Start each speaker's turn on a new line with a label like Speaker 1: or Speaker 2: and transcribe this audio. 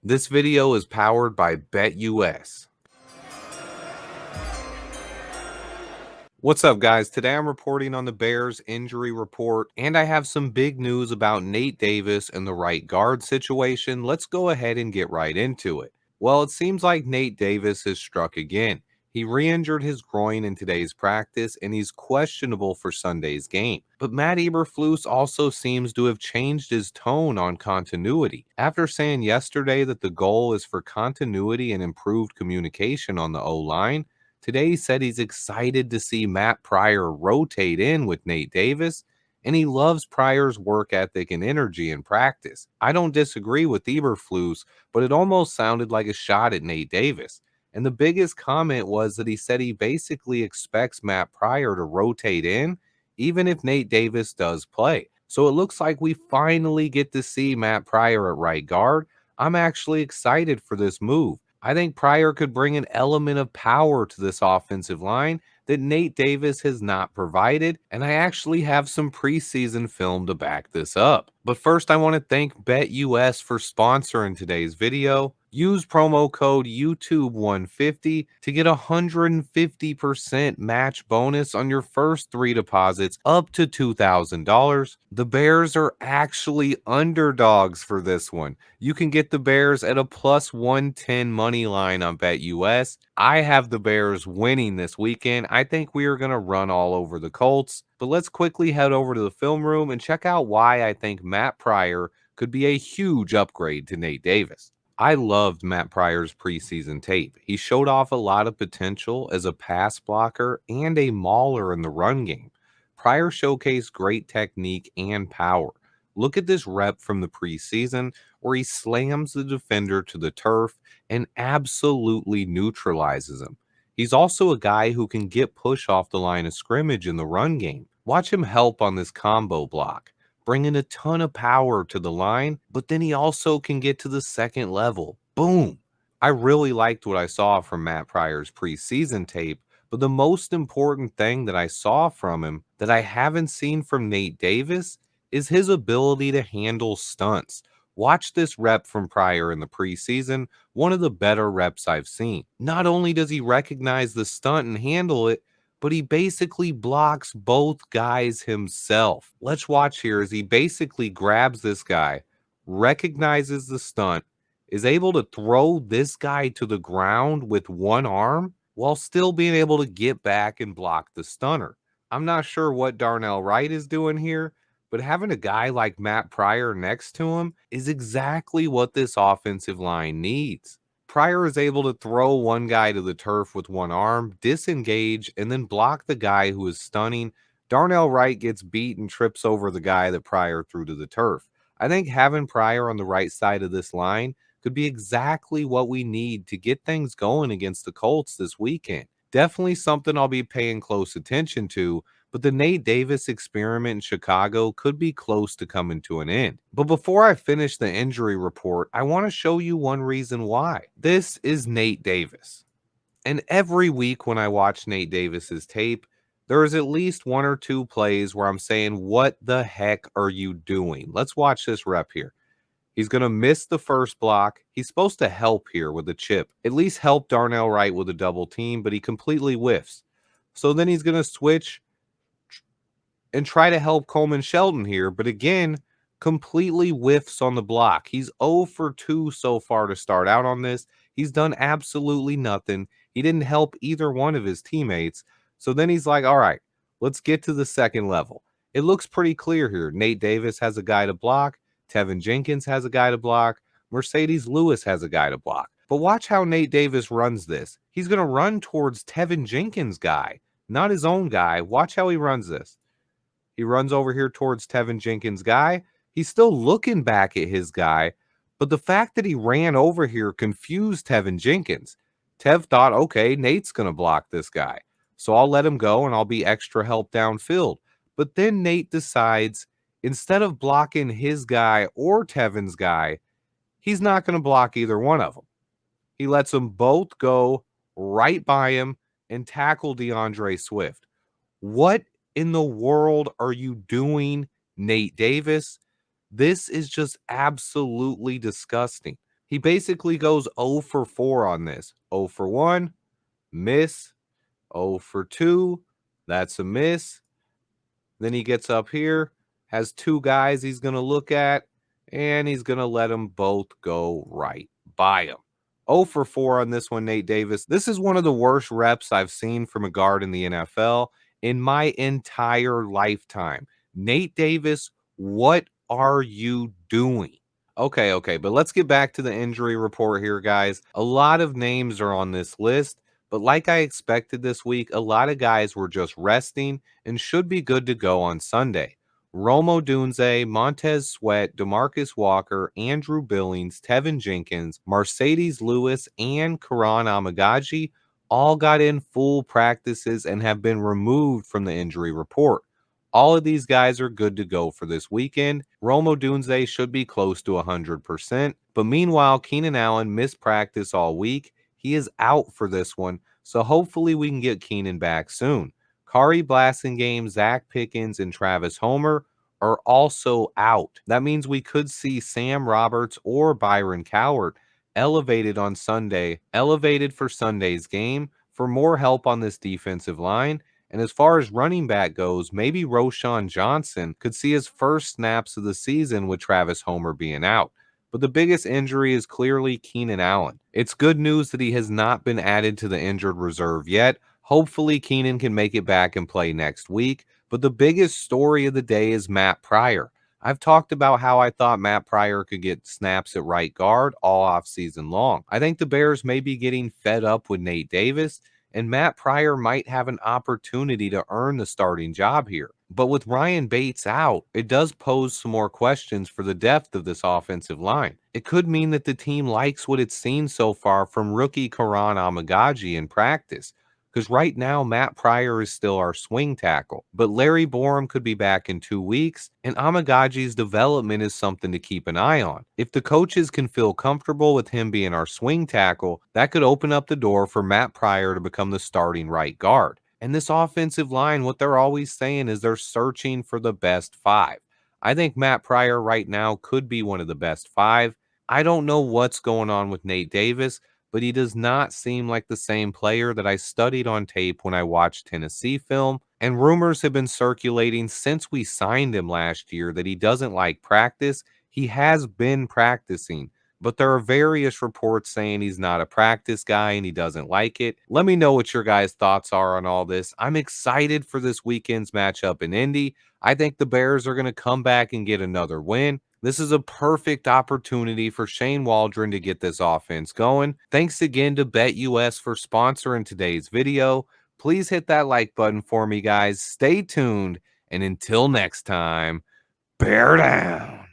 Speaker 1: This video is powered by BetUS. What's up, guys? Today I'm reporting on the Bears injury report, and I have some big news about Nate Davis and the right guard situation. Let's go ahead and get right into it. Well, it seems like Nate Davis has struck again. He re-injured his groin in today's practice, and he's questionable for Sunday's game. But Matt Eberflus also seems to have changed his tone on continuity. After saying yesterday that the goal is for continuity and improved communication on the O-line, today he said he's excited to see Matt Pryor rotate in with Nate Davis, and he loves Pryor's work ethic and energy in practice. I don't disagree with Eberflus, but it almost sounded like a shot at Nate Davis. And the biggest comment was that he said he basically expects Matt Pryor to rotate in, even if Nate Davis does play. So it looks like we finally get to see Matt Pryor at right guard. I'm actually excited for this move. I think Pryor could bring an element of power to this offensive line that Nate Davis has not provided, and I actually have some preseason film to back this up. But first, I want to thank BetUS for sponsoring today's video. Use promo code YouTube150 to get a 150% match bonus on your first 3 deposits up to $2,000. The Bears are actually underdogs for this one. You can get the Bears at a plus 110 money line on BetUS. I have the Bears winning this weekend. I think we are going to run all over the Colts. But let's quickly head over to the film room and check out why I think Matt Pryor could be a huge upgrade to Nate Davis. I loved Matt Pryor's preseason tape. He showed off a lot of potential as a pass blocker and a mauler in the run game. Pryor showcased great technique and power. Look at this rep from the preseason where he slams the defender to the turf and absolutely neutralizes him. He's also a guy who can get push off the line of scrimmage in the run game. Watch him help on this combo block, bringing a ton of power to the line, but then he also can get to the second level. Boom! I really liked what I saw from Matt Pryor's preseason tape, but the most important thing that I saw from him that I haven't seen from Nate Davis is his ability to handle stunts. Watch this rep from Pryor in the preseason, one of the better reps I've seen. Not only does he recognize the stunt and handle it, but he basically blocks both guys himself. Let's watch here as he basically grabs this guy, recognizes the stunt, is able to throw this guy to the ground with one arm while still being able to get back and block the stunner. I'm not sure what Darnell Wright is doing here, but having a guy like Matt Pryor next to him is exactly what this offensive line needs. Pryor is able to throw one guy to the turf with one arm, disengage, and then block the guy who is stunning. Darnell Wright gets beat and trips over the guy that Pryor threw to the turf. I think having Pryor on the right side of this line could be exactly what we need to get things going against the Colts this weekend. Definitely something I'll be paying close attention to, but the Nate Davis experiment in Chicago could be close to coming to an end. But before I finish the injury report, I want to show you one reason why. This is Nate Davis. And every week when I watch Nate Davis's tape, there is at least 1 or 2 plays where I'm saying, what the heck are you doing? Let's watch this rep here. He's going to miss the first block. He's supposed to help here with a chip, at least help Darnell Wright with a double team, but he completely whiffs. So then he's going to switch and try to help Coleman Shelton here, but again, completely whiffs on the block. He's 0 for 2 so far to start out on this. He's done absolutely nothing. He didn't help either one of his teammates. So then he's like, all right, let's get to the second level. It looks pretty clear here. Nate Davis has a guy to block. Tevin Jenkins has a guy to block. Mercedes Lewis has a guy to block. But watch how Nate Davis runs this. He's going to run towards Tevin Jenkins' guy, not his own guy. Watch how he runs this. He runs over here towards Tevin Jenkins' guy. He's still looking back at his guy, but the fact that he ran over here confused Tevin Jenkins. Tev thought, okay, Nate's going to block this guy, so I'll let him go and I'll be extra help downfield. But then Nate decides, instead of blocking his guy or Tevin's guy, he's not going to block either one of them. He lets them both go right by him and tackle DeAndre Swift. What in the world are you doing, Nate Davis? This is just absolutely disgusting. He basically goes 0 for 4 on this. 0 for 1, miss. 0 for 2, that's a miss. Then he gets up here, has two guys he's going to look at, and he's going to let them both go right by him. 0 for 4 on this one, Nate Davis. This is one of the worst reps I've seen from a guard in the NFL in my entire lifetime. Nate Davis, what are you doing? Okay, but let's get back to the injury report here, guys. A lot of names are on this list, but like I expected this week, a lot of guys were just resting and should be good to go on Sunday. Rome Odunze, Montez Sweat, DeMarcus Walker, Andrew Billings, Tevin Jenkins, Mercedes Lewis, and Karan Amagaji all got in full practices and have been removed from the injury report. All of these guys are good to go for this weekend. Rome Odunze should be close to 100%. But meanwhile, Keenan Allen missed practice all week. He is out for this one. So hopefully we can get Keenan back soon. Kari Blasingame, Zach Pickens, and Travis Homer are also out. That means we could see Sam Roberts or Byron Cowart elevated for Sunday's game for more help on this defensive line. And as far as running back goes, maybe Roshan Johnson could see his first snaps of the season with Travis Homer being out. But the biggest injury is clearly Keenan Allen. It's good news that he has not been added to the injured reserve yet. Hopefully, Keenan can make it back and play next week. But the biggest story of the day is Matt Pryor. I've talked about how I thought Matt Pryor could get snaps at right guard all off season long. I think the Bears may be getting fed up with Nate Davis, and Matt Pryor might have an opportunity to earn the starting job here. But with Ryan Bates out, it does pose some more questions for the depth of this offensive line. It could mean that the team likes what it's seen so far from rookie Karan Amagaji in practice. Because right now, Matt Pryor is still our swing tackle. But Larry Borum could be back in 2 weeks, and Amagaji's development is something to keep an eye on. If the coaches can feel comfortable with him being our swing tackle, that could open up the door for Matt Pryor to become the starting right guard. And this offensive line, what they're always saying is they're searching for the best five. I think Matt Pryor right now could be one of the best five. I don't know what's going on with Nate Davis, but he does not seem like the same player that I studied on tape when I watched Tennessee film. And rumors have been circulating since we signed him last year that he doesn't like practice. He has been practicing, but there are various reports saying he's not a practice guy and he doesn't like it. Let me know what your guys' thoughts are on all this. I'm excited for this weekend's matchup in Indy. I think the Bears are going to come back and get another win. This is a perfect opportunity for Shane Waldron to get this offense going. Thanks again to BetUS for sponsoring today's video. Please hit that like button for me, guys. Stay tuned, and until next time, bear down.